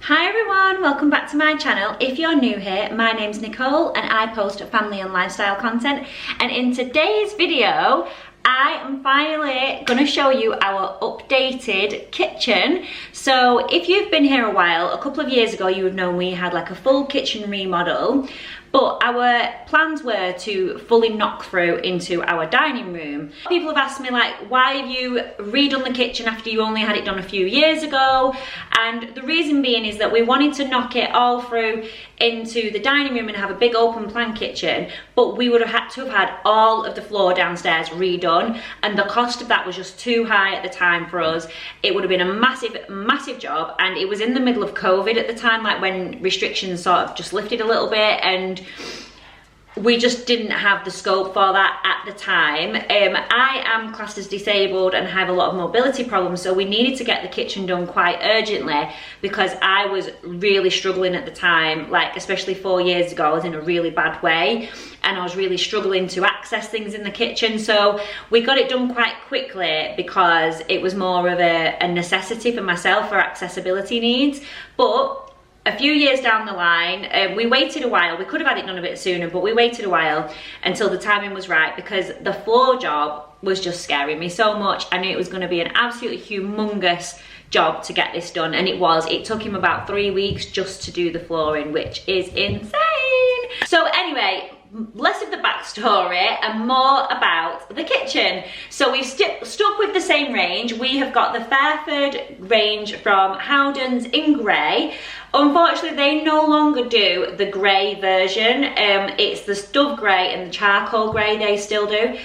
Hi everyone, welcome back to my channel. If you're new here, my name's Nicole and I post family and lifestyle content, and in today's video I am finally going to show you our updated kitchen. So if you've been here a while, a couple of years ago you would know we had like a full kitchen remodel, but our plans were to fully knock through into our dining room. People have asked me like, why have you redone the kitchen after you only had it done a few years ago? And the reason being is that we wanted to knock it all through into the dining room and have a big open plan kitchen, but we would have had to have had all of the floor downstairs redone, and the cost of that was just too high at the time for us. It would have been a massive job, and it was in the middle of COVID at the time, like when restrictions sort of just lifted a little bit, and we just didn't have the scope for that at the time. I am classed as disabled and have a lot of mobility problems, so we needed to get the kitchen done quite urgently because I was really struggling at the time, like especially 4 years ago. I was in a really bad way and I was really struggling to access things in the kitchen, so we got it done quite quickly because it was more of a necessity for myself for accessibility needs. But a few years down the line, we waited a while. We could have had it done a bit sooner, but we waited a while until the timing was right because the floor job was just scaring me so much. I knew it was going to be an absolutely humongous job to get this done, and it was. It took him about 3 weeks just to do the flooring, which is insane. So anyway, less of the backstory and more about the kitchen. So we've stuck with the same range. We have got the Fairford range from Howdens in grey. Unfortunately, they no longer do the grey version. It's the dove grey and the charcoal grey they still do.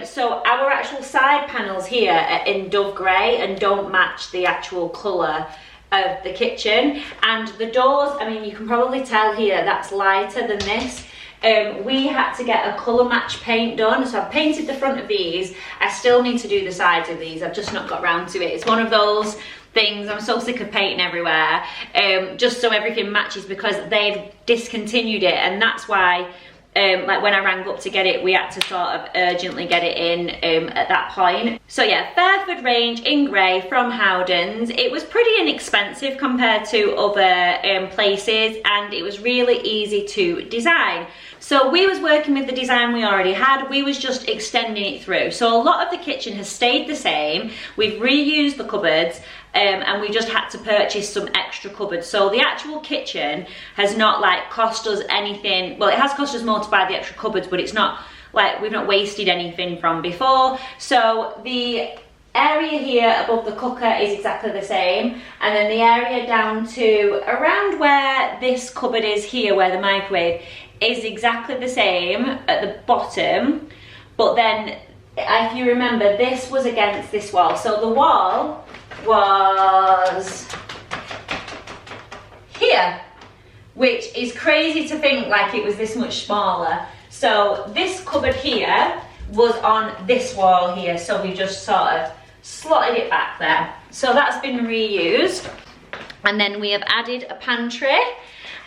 So our actual side panels here are in dove grey and don't match the actual colour of the kitchen. And the doors, I mean, you can probably tell here that's lighter than this. We had to get a colour match paint done, so I've painted the front of these. I still need to do the sides of these. I've just not got round to it. It's one of those things, I'm so sick of painting everywhere, just so everything matches, because they've discontinued it, and that's why like when I rang up to get it, we had to sort of urgently get it in at that point. So yeah, Fairford range in grey from Howdens. It was pretty inexpensive compared to other places, and it was really easy to design. So we was working with the design we already had. We was just extending it through. So a lot of the kitchen has stayed the same. We've reused the cupboards, and we just had to purchase some extra cupboards. So the actual kitchen has not like cost us anything. Well, it has cost us more to buy the extra cupboards, but it's not like we've not wasted anything from before. So the area here above the cooker is exactly the same, and then the area down to around where this cupboard is here, where the microwave is, exactly the same at the bottom. But then if you remember, this was against this wall, so the wall was here, which is crazy to think like it was this much smaller. So this cupboard here was on this wall here, so we just sort of slotted it back there. So that's been reused, and then we have added a pantry,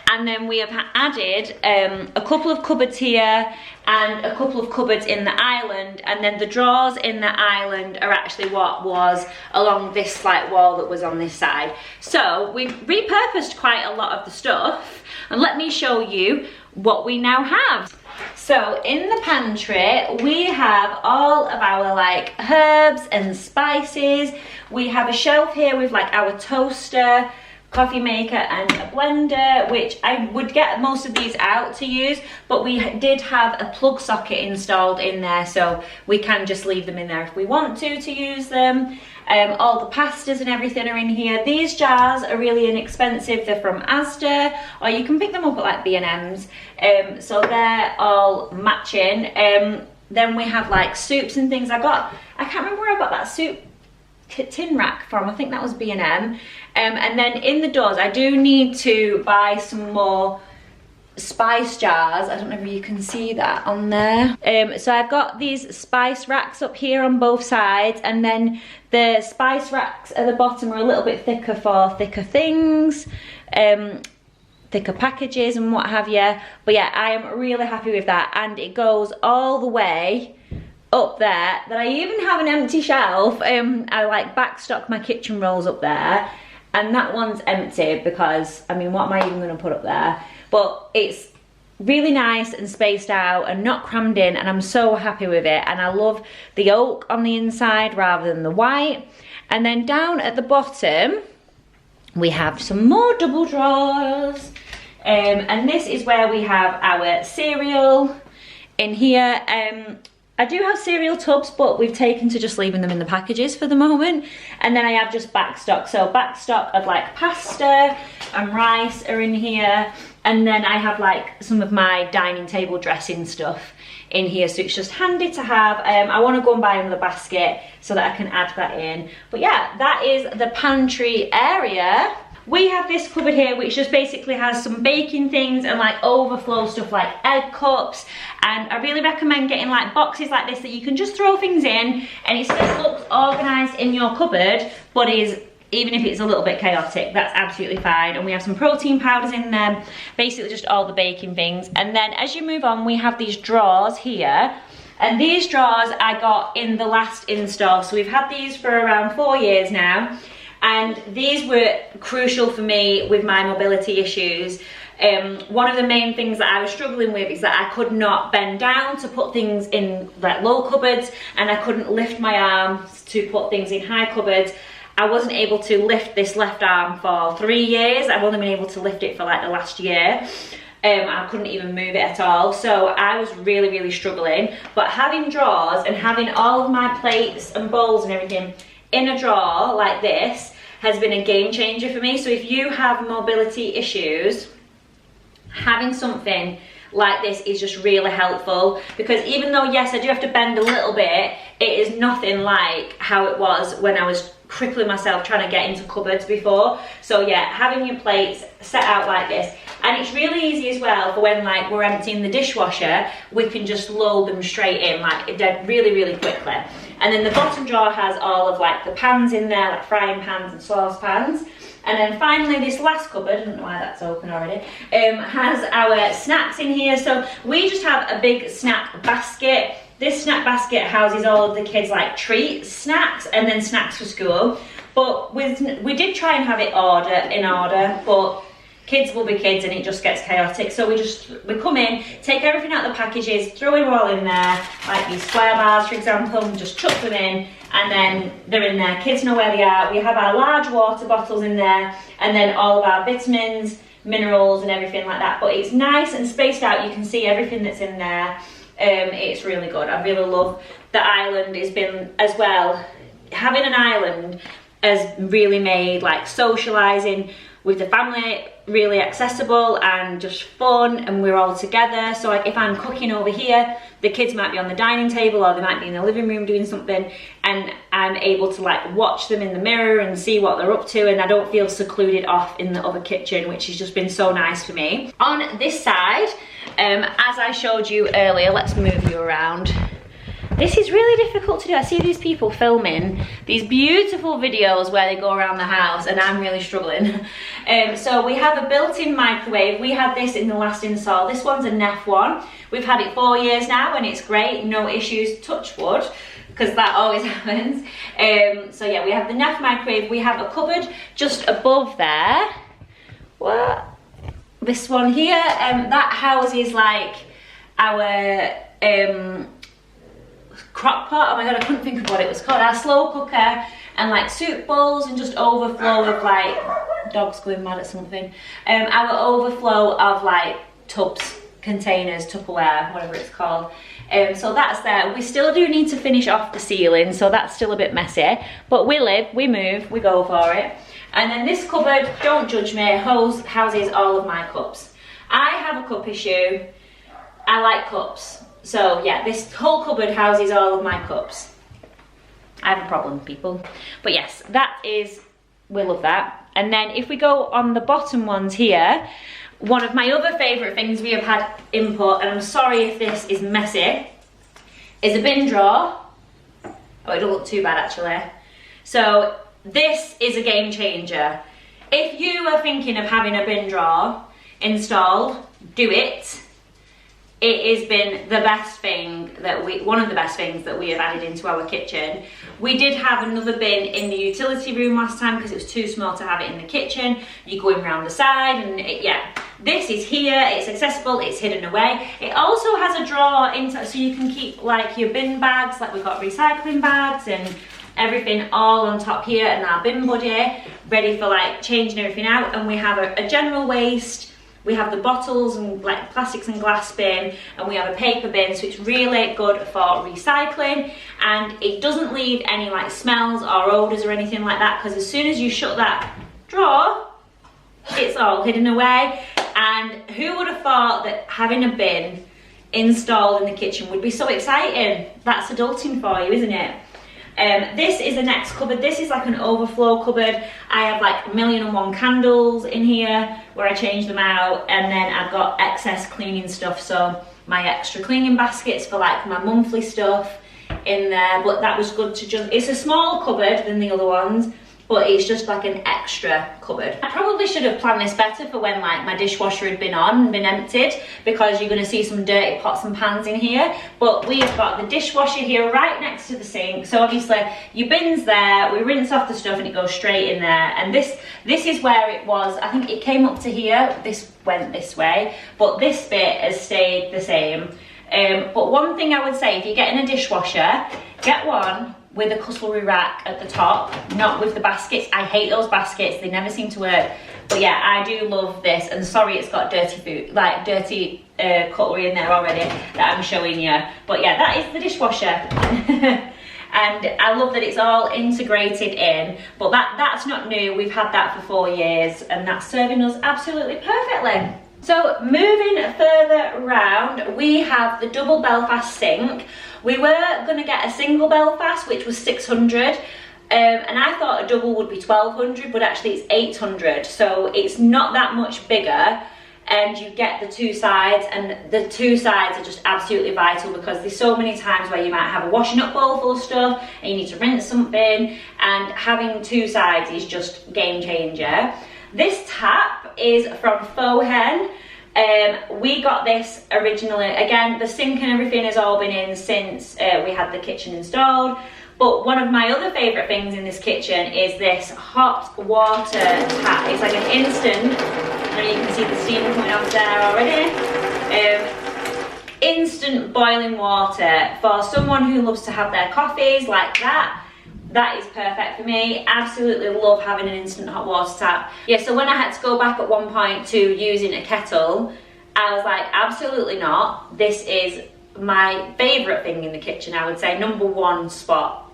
and then we have added a couple of cupboards here and a couple of cupboards in the island, and then the drawers in the island are actually what was along this like wall that was on this side. So we've repurposed quite a lot of the stuff, and let me show you what we now have. So in the pantry we have all of our like herbs and spices. We have a shelf here with like our toaster, coffee maker and a blender, which I would get most of these out to use, but we did have a plug socket installed in there, so we can just leave them in there if we want to use them. All the pastas and everything are in here. These jars are really inexpensive. They're from Asda, or you can pick them up at like B&M's. So they're all matching. Then we have like soups and things. I can't remember where I got that soup tin rack from. I think that was B&M. And then in the doors I do need to buy some more spice jars. I don't know if you can see that on there. So I've got these spice racks up here on both sides, and then the spice racks at the bottom are a little bit thicker for thicker things, thicker packages and what have you. But yeah, I am really happy with that, and it goes all the way up there. That I even have an empty shelf. I like backstock my kitchen rolls up there, and that one's empty because, I mean, what am I even going to put up there? But it's really nice and spaced out and not crammed in, and I'm so happy with it. And I love the oak on the inside rather than the white. And then down at the bottom, we have some more double drawers. And this is where we have our cereal in here. I do have cereal tubs, but we've taken to just leaving them in the packages for the moment. And then I have just back stock. So back stock of like pasta and rice are in here. And then I have like some of my dining table dressing stuff in here. So it's just handy to have. I want to go and buy another basket so that I can add that in. But yeah, that is the pantry area. We have this cupboard here which just basically has some baking things and like overflow stuff like egg cups, and I really recommend getting like boxes like this that you can just throw things in and it still looks organised in your cupboard, but is, even if it's a little bit chaotic, that's absolutely fine. And we have some protein powders in there, basically just all the baking things. And then as you move on, we have these drawers here. And these drawers I got in the last install, so we've had these for around 4 years now. And these were crucial for me with my mobility issues. One of the main things that I was struggling with is that I could not bend down to put things in like low cupboards, and I couldn't lift my arms to put things in high cupboards. I wasn't able to lift this left arm for 3 years. I've only been able to lift it for like the last year. I couldn't even move it at all. So I was really, really struggling. But having drawers and having all of my plates and bowls and everything in a drawer like this has been a game changer for me. So if you have mobility issues, having something like this is just really helpful, because even though yes, I do have to bend a little bit, it is nothing like how it was when I was crippling myself trying to get into cupboards before. So yeah, having your plates set out like this, and it's really easy as well for when like we're emptying the dishwasher, we can just load them straight in like really, really quickly. And then the bottom drawer has all of like the pans in there, like frying pans and saucepans. And then finally this last cupboard, I don't know why that's open already, has our snacks in here. So we just have a big snack basket. This snack basket houses all of the kids' like treats, snacks, and then snacks for school. But we did try and have it in order, but kids will be kids and it just gets chaotic. So we come in, take everything out of the packages, throw it all in there, like these square bars for example, and just chuck them in, and then they're in there. Kids know where they are. We have our large water bottles in there, and then all of our vitamins, minerals and everything like that. But it's nice and spaced out. You can see everything that's in there. It's really good. I really love the island. Has been as well, having an island has really made like socialising with the family really accessible and just fun, and we're all together. So like if I'm cooking over here, the kids might be on the dining table or they might be in the living room doing something, and I'm able to like watch them in the mirror and see what they're up to, and I don't feel secluded off in the other kitchen, which has just been so nice for me. On this side, as I showed you earlier, let's move you around. This is really difficult to do. I see these people filming these beautiful videos where they go around the house and I'm really struggling. So we have a built-in microwave. We had this in the last install. This one's a Neff one. We've had it 4 years now and it's great, no issues, touch wood, because that always happens. So yeah, we have the Neff microwave. We have a cupboard just above there. What? This one here, that houses like our crock pot. Oh my god, I couldn't think of what it was called. Our slow cooker and like soup bowls, and just overflow of like, dogs going mad at something. Our overflow of like tubs, containers, Tupperware, whatever it's called. So that's there. We still do need to finish off the ceiling, so that's still a bit messy, but we live, we move, we go for it. And then this cupboard, don't judge me, houses all of my cups. I have a cup issue. I like cups. So yeah, this whole cupboard houses all of my cups. I have a problem, people. But yes, that is, we love that. And then if we go on the bottom ones here, one of my other favourite things we have had input, and I'm sorry if this is messy, is a bin drawer. Oh, it don't look too bad actually. So this is a game changer. If you are thinking of having a bin drawer installed, do it. it has been the best thing that one of the best things that we have added into our kitchen. We did have another bin in the utility room last time because it was too small to have it in the kitchen. You go in around the side and yeah. This is here, it's accessible, it's hidden away. It also has a drawer inside so you can keep like your bin bags, like we've got recycling bags and everything all on top here, and our bin buddy ready for like changing everything out. And we have a general waste. We have the bottles and like plastics and glass bin, and we have a paper bin, so it's really good for recycling, and it doesn't leave any like smells or odours or anything like that, because as soon as you shut that drawer, it's all hidden away. And who would have thought that having a bin installed in the kitchen would be so exciting? That's adulting for you, isn't it? This is the next cupboard. This is like an overflow cupboard. I have like 1,000,001 candles in here where I change them out, and then I've got excess cleaning stuff, so my extra cleaning baskets for like my monthly stuff in there. But that was good to just, it's a smaller cupboard than the other ones, but it's just like an extra cupboard. I probably should have planned this better for when like my dishwasher had been on and been emptied, because you're going to see some dirty pots and pans in here. But we've got the dishwasher here right next to the sink, so obviously your bin's there, we rinse off the stuff and it goes straight in there. And this is where it was. I think it came up to here, this went this way, but this bit has stayed the same. But one thing I would say, if you're getting a dishwasher, get one with a cutlery rack at the top, not with the baskets. I hate those baskets, they never seem to work. But yeah, I do love this, and sorry it's got dirty food, like dirty cutlery in there already that I'm showing you. But yeah, that is the dishwasher. And I love that it's all integrated in, but that's not new. We've had that for 4 years, and that's serving us absolutely perfectly. So moving further round, we have the double Belfast sink. We were going to get a single Belfast, which was 600, and I thought a double would be 1,200, but actually it's 800, so it's not that much bigger, and you get the two sides, and the two sides are just absolutely vital, because there's so many times where you might have a washing up bowl full of stuff and you need to rinse something, and having two sides is just game changer. This tap is from Howden. We got this originally, again the sink and everything has all been in since we had the kitchen installed, but one of my other favourite things in this kitchen is this hot water tap. It's like an instant, and you can see the steam coming off there already. Instant boiling water for someone who loves to have their coffees like that. That is perfect for me. Absolutely love having an instant hot water tap. Yeah, so when I had to go back at one point to using a kettle, I was like, absolutely not. This is my favourite thing in the kitchen, I would say. #1 spot,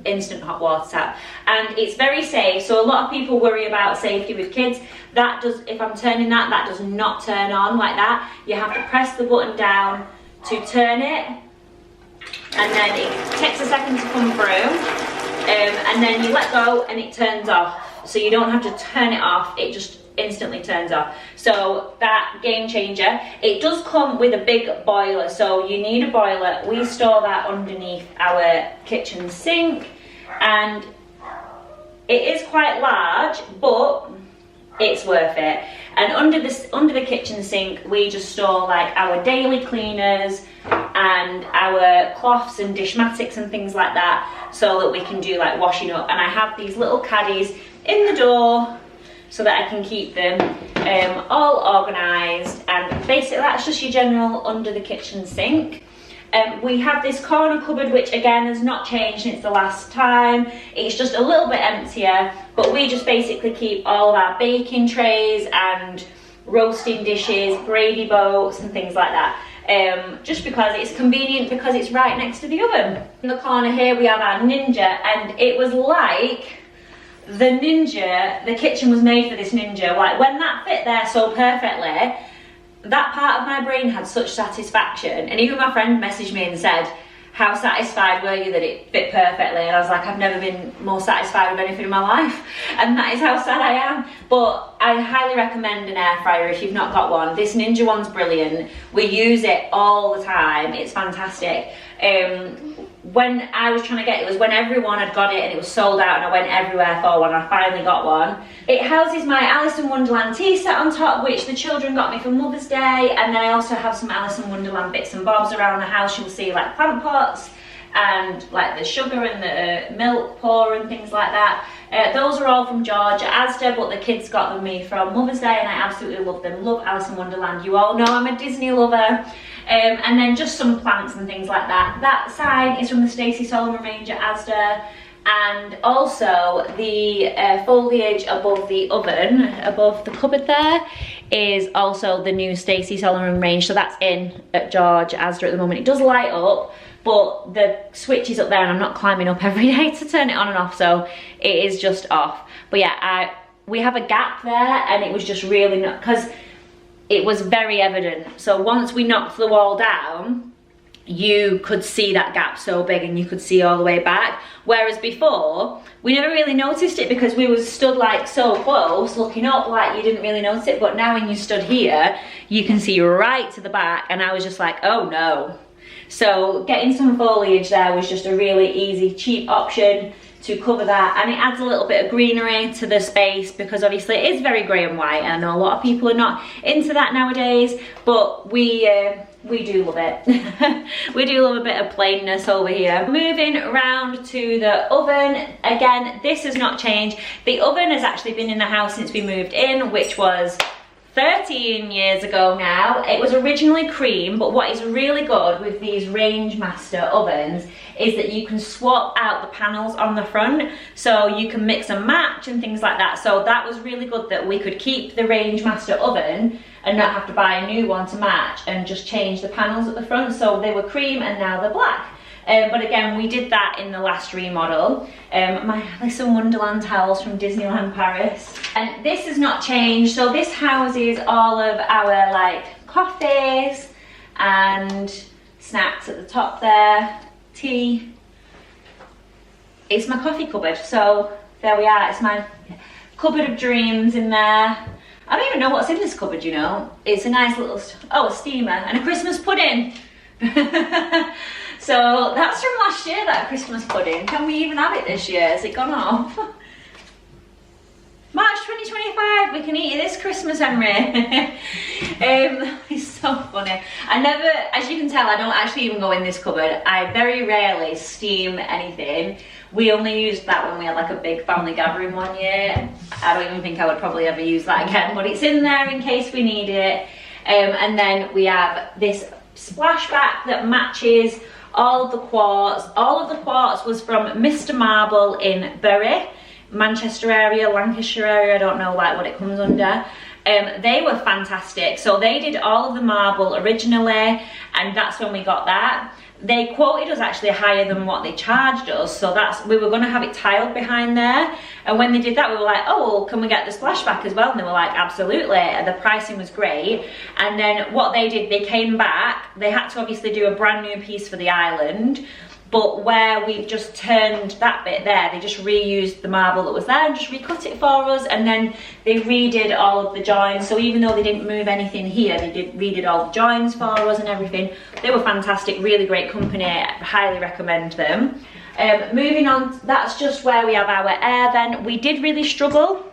instant hot water tap. And it's very safe, so a lot of people worry about safety with kids. That does, if I'm turning that, that does not turn on like that. You have to press the button down to turn it, and then it takes a second to come through. And then you let go and it turns off, so you don't have to turn it off, it just instantly turns off. So that game changer. It does come with a big boiler, so you need a boiler. We store that underneath our kitchen sink, and it is quite large, but it's worth it. And under the kitchen sink, we just store like our daily cleaners and our cloths and dishmatics and things like that, so that we can do like washing up. And I have these little caddies in the door so that I can keep them all organised, and basically that's just your general under the kitchen sink. We have this corner cupboard, which again has not changed since the last time. It's just a little bit emptier, but we just basically keep all of our baking trays and roasting dishes, gravy boats and things like that. Just because it's convenient, because it's right next to the oven. In the corner here we have our Ninja, and it was like the Ninja, the kitchen was made for this Ninja. Like when that fit there so perfectly, that part of my brain had such satisfaction. And even my friend messaged me and said, how satisfied were you that it fit perfectly? And I was like, I've never been more satisfied with anything in my life, and that is how sad I am. But I highly recommend an air fryer if you've not got one. This Ninja one's brilliant. We use it all the time, it's fantastic. when I was trying to get it, was when everyone had got it and it was sold out and I went everywhere for one. I finally got one. It houses my Alice in Wonderland tea set on top, which the children got me for Mother's Day, and then I also have some Alice in Wonderland bits and bobs around the house. You'll see like plant pots and like the sugar and the milk pour and things like that. Those are all from George at Asda, but the kids got them me from Mother's Day and I absolutely love them. Love Alice in Wonderland. You all know I'm a Disney lover. And then just some plants and things like that. That sign is from the Stacey Solomon range at Asda. And also the foliage above the oven, above the cupboard there, is also the new Stacey Solomon range. So that's in at George Asda at the moment. It does light up, but the switch is up there and I'm not climbing up every day to turn it on and off, so it is just off. But yeah, we have a gap there and it was just really not, because it was very evident. So once we knocked the wall down, you could see that gap so big and you could see all the way back. Whereas before, we never really noticed it because we was stood like so close, looking up, like you didn't really notice it. But now when you stood here, you can see right to the back, and I was just like, oh no. So getting some foliage there was just a really easy, cheap option to cover that, and it adds a little bit of greenery to the space because obviously it is very grey and white, and I know a lot of people are not into that nowadays, but we do love it. We do love a bit of plainness over here. Moving around to the oven, again, this has not changed. The oven has actually been in the house since we moved in, which was 13 years ago now. It was originally cream, but what is really good with these Rangemaster ovens is that you can swap out the panels on the front, so you can mix and match and things like that. So that was really good that we could keep the Rangemaster oven and not have to buy a new one to match and just change the panels at the front. So they were cream and now they're black. But again, we did that in the last remodel. My Alice in Wonderland towels from Disneyland Paris. And this has not changed. So this houses all of our like coffees and snacks at the top there, tea. It's my coffee cupboard. So there we are, it's my cupboard of dreams in there. I don't even know what's in this cupboard, you know. It's a nice little, a steamer and a Christmas pudding. So that's from last year, that Christmas pudding. Can we even have it this year? Has it gone off? March 2025, we can eat it this Christmas, Henry. It's so funny. I never, as you can tell, I don't actually even go in this cupboard. I very rarely steam anything. We only used that when we had like a big family gathering one year. I don't even think I would probably ever use that again, but it's in there in case we need it. And then we have this splashback that matches all of the quartz. All of the quartz was from Mr. Marble in Bury, Manchester area, Lancashire area, I don't know like what it comes under. They were fantastic. So they did all of the marble originally, and that's when we got that. They quoted us actually higher than what they charged us, so we were going to have it tiled behind there, and when they did that we were like, oh well, can we get the splashback as well? And they were like, absolutely. And the pricing was great. And then what they did, they came back, they had to obviously do a brand new piece for the island, but where we've just turned that bit there, they just reused the marble that was there and just recut it for us, and then they redid all of the joins. So even though they didn't move anything here, they redid all the joins for us and everything. They were fantastic, really great company, I highly recommend them. Moving on, that's just where we have our air vent. We did really struggle.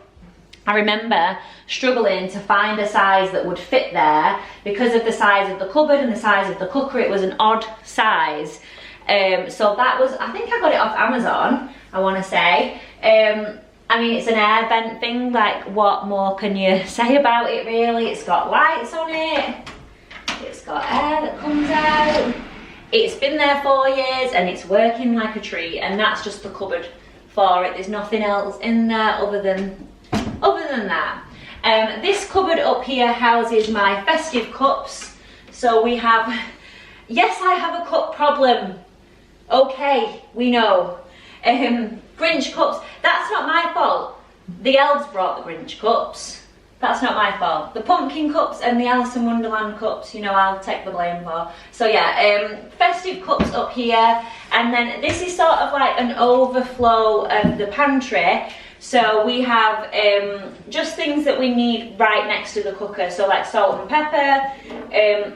I remember struggling to find a size that would fit there because of the size of the cupboard and the size of the cooker. It was an odd size. So that was, I think I got it off Amazon, I want to say. I mean, it's an air vent thing, like what more can you say about it really? It's got lights on it, it's got air that comes out, it's been there 4 years and it's working like a treat, and that's just the cupboard for it. There's nothing else in there other than that. This cupboard up here houses my festive cups. So we have, yes, I have a cup problem. Okay, we know. Grinch cups, that's not my fault. The elves brought the Grinch cups. That's not my fault. The pumpkin cups and the Alice in Wonderland cups, you know, I'll take the blame for. So yeah, festive cups up here. And then this is sort of like an overflow of the pantry. So we have just things that we need right next to the cooker, so like salt and pepper,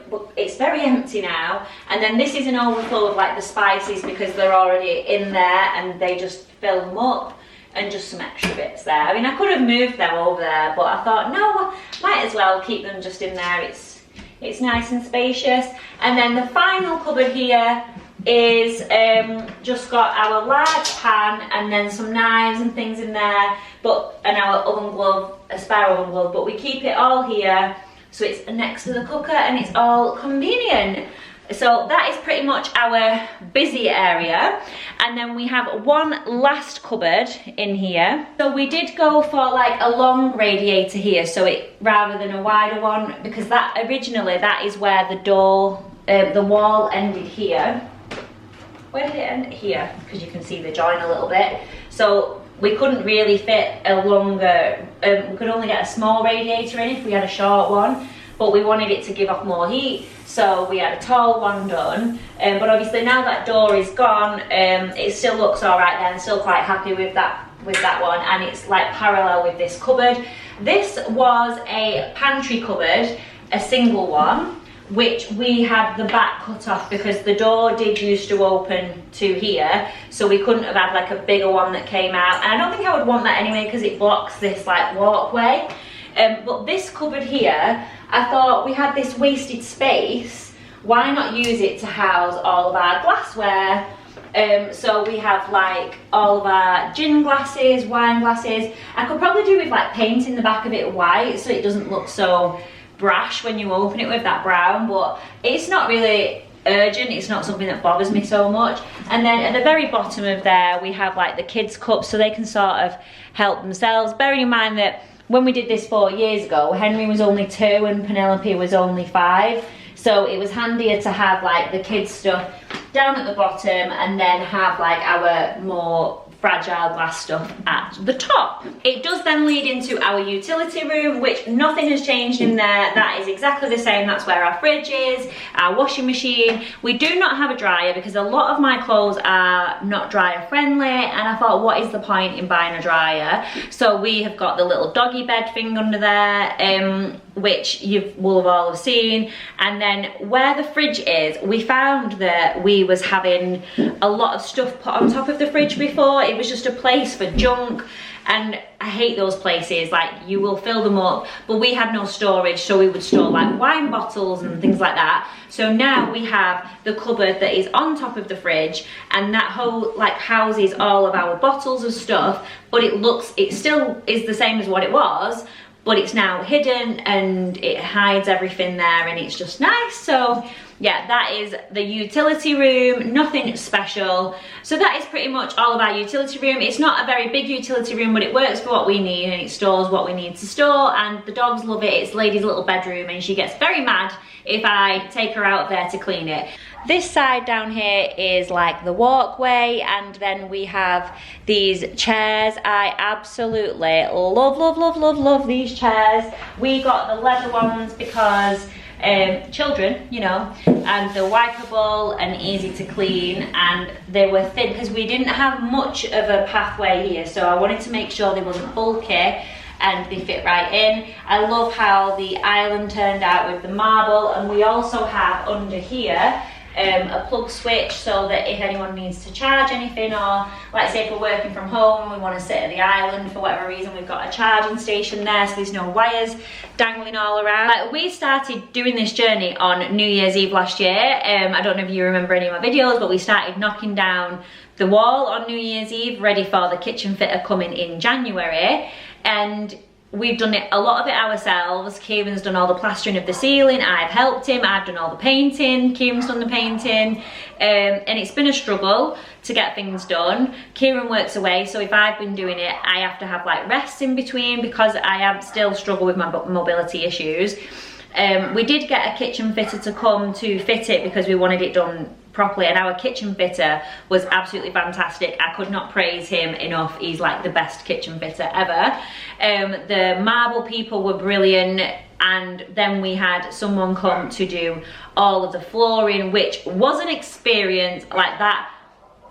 but it's very empty now. And then this is an overflow of like the spices because they're already in there and they just fill them up, and just some extra bits there. I mean, I could have moved them over there, but I thought, no, might as well keep them just in there. It's nice and spacious. And then the final cupboard here is just got our large pan and then some knives and things in there, and our oven glove, a spare oven glove, but we keep it all here so it's next to the cooker and it's all convenient. So that is pretty much our busy area. And then we have one last cupboard in here. So we did go for like a long radiator here, so it rather than a wider one, because that originally that is where the door, the wall ended here. Where did it end? Here, because you can see the join a little bit. So we couldn't really fit a longer, we could only get a small radiator in if we had a short one, but we wanted it to give off more heat, so we had a tall one done. But obviously now that door is gone, it still looks all right there. I'm still quite happy with that one, and it's like parallel with this cupboard. This was a pantry cupboard, a single one, which we had the back cut off because the door did used to open to here, so we couldn't have had like a bigger one that came out, and I don't think I would want that anyway because it blocks this like walkway. But this cupboard here, I thought we had this wasted space, why not use it to house all of our glassware? So we have like all of our gin glasses, wine glasses. I could probably do with like painting the back of it white so it doesn't look so brash when you open it with that brown, but it's not really urgent, it's not something that bothers me so much. And then at the very bottom of there we have like the kids cups so they can sort of help themselves, bearing in mind that when we did this 4 years ago, Henry was only 2 and Penelope was only 5, so it was handier to have like the kids stuff down at the bottom and then have like our more fragile glass stuff at the top. It does then lead into our utility room, which nothing has changed in there. That is exactly the same. That's where our fridge is, our washing machine. We do not have a dryer because a lot of my clothes are not dryer friendly, and I thought, what is the point in buying a dryer? So we have got the little doggy bed thing under there, which you will have all have seen. And then where the fridge is, we found that we was having a lot of stuff put on top of the fridge before. It was just a place for junk, and I hate those places. Like, you will fill them up, but we had no storage, so we would store like wine bottles and things like that. So now we have the cupboard that is on top of the fridge, and that whole like houses all of our bottles of stuff, but it still is the same as what it was, but it's now hidden and it hides everything there, and it's just nice. So yeah, that is the utility room, nothing special. So that is pretty much all of our utility room. It's not a very big utility room, but it works for what we need and it stores what we need to store, and the dogs love it. It's Lady's little bedroom and she gets very mad if I take her out there to clean it. This side down here is like the walkway, and then we have these chairs. I absolutely love these chairs. We got the leather ones because children, you know, and they're wipeable and easy to clean, and they were thin because we didn't have much of a pathway here, so I wanted to make sure they wasn't bulky and they fit right in. I love how the island turned out with the marble, and we also have under here a plug switch so that if anyone needs to charge anything, or like say if we're working from home and we want to sit at the island for whatever reason, we've got a charging station there, so there's no wires dangling all around. We started doing this journey on New Year's Eve last year. I don't know if you remember any of my videos, but we started knocking down the wall on New Year's Eve, ready for the kitchen fitter coming in January, and we've done a lot of it ourselves. Kieran's done all the plastering of the ceiling, I've helped him, I've done all the painting, Kieran's done the painting, and it's been a struggle to get things done. Kieran works away, so if I've been doing it, I have to have like rests in between because I am still struggle with my mobility issues. We did get a kitchen fitter to come to fit it because we wanted it done properly, and our kitchen fitter was absolutely fantastic. I could not praise him enough. He's like the best kitchen fitter ever. The marble people were brilliant, and then we had someone come to do all of the flooring, which was an experience. Like, that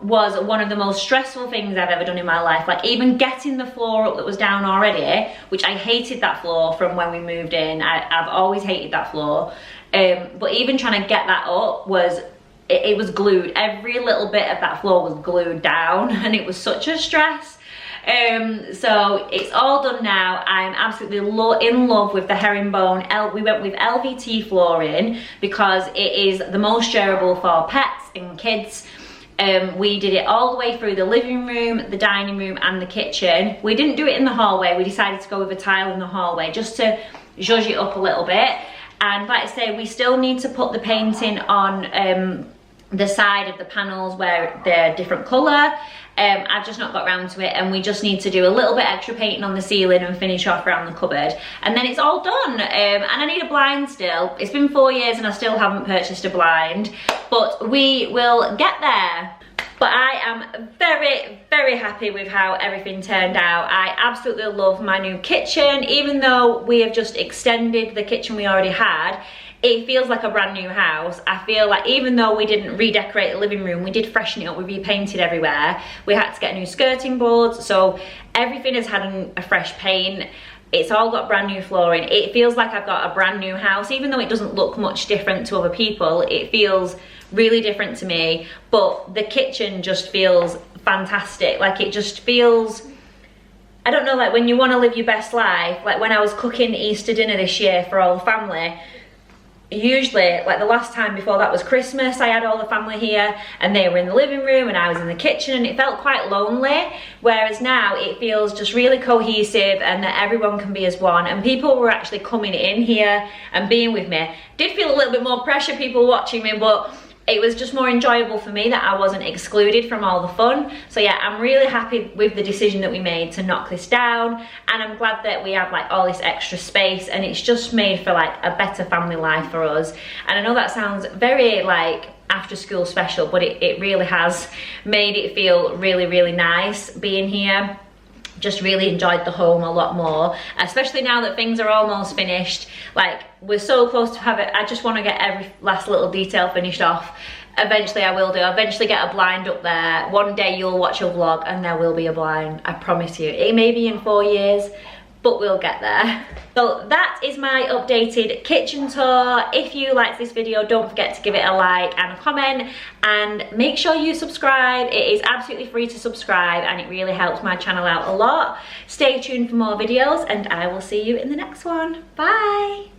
was one of the most stressful things I've ever done in my life. Like even getting the floor up that was down already, which I hated that floor from when we moved in. I've always hated that floor. But even trying to get that up was, it was glued. Every little bit of that floor was glued down and it was such a stress. So it's all done now. I'm absolutely in love with the herringbone. We went with LVT flooring because it is the most durable for pets and kids. We did it all the way through the living room, the dining room and the kitchen. We didn't do it in the hallway. We decided to go with a tile in the hallway just to zhuzh it up a little bit. And like I say, we still need to put the painting on the side of the panels where they're different colour. I've just not got around to it, and we just need to do a little bit extra painting on the ceiling and finish off around the cupboard, and then it's all done. And I need a blind still. It's been 4 years and I still haven't purchased a blind, but we will get there. But I am very, very happy with how everything turned out. I absolutely love my new kitchen. Even though we have just extended the kitchen we already had, it feels like a brand new house. I feel like even though we didn't redecorate the living room, we did freshen it up, we repainted everywhere. We had to get new skirting boards, so everything has had a fresh paint. It's all got brand new flooring. It feels like I've got a brand new house, even though it doesn't look much different to other people. It feels really different to me, but the kitchen just feels fantastic. Like it just feels, I don't know, like when you want to live your best life. Like when I was cooking Easter dinner this year for all the family, usually like the last time before that was Christmas, I had all the family here and they were in the living room and I was in the kitchen, and it felt quite lonely, whereas now it feels just really cohesive and that everyone can be as one, and people were actually coming in here and being with me. Did feel a little bit more pressure, people watching me, but it was just more enjoyable for me that I wasn't excluded from all the fun. So yeah, I'm really happy with the decision that we made to knock this down, and I'm glad that we have like all this extra space, and it's just made for like a better family life for us. And I know that sounds very like after school special, but it really has made it feel really, really nice being here. Just really enjoyed the home a lot more, especially now that things are almost finished. Like we're so close to have it. I just want to get every last little detail finished off. Eventually I will do. I'll eventually get a blind up there. One day you'll watch a vlog and there will be a blind, I promise you. It may be in 4 years, but we'll get there. So that is my updated kitchen tour. If you liked this video, don't forget to give it a like and a comment, and make sure you subscribe. It is absolutely free to subscribe and it really helps my channel out a lot. Stay tuned for more videos and I will see you in the next one. Bye.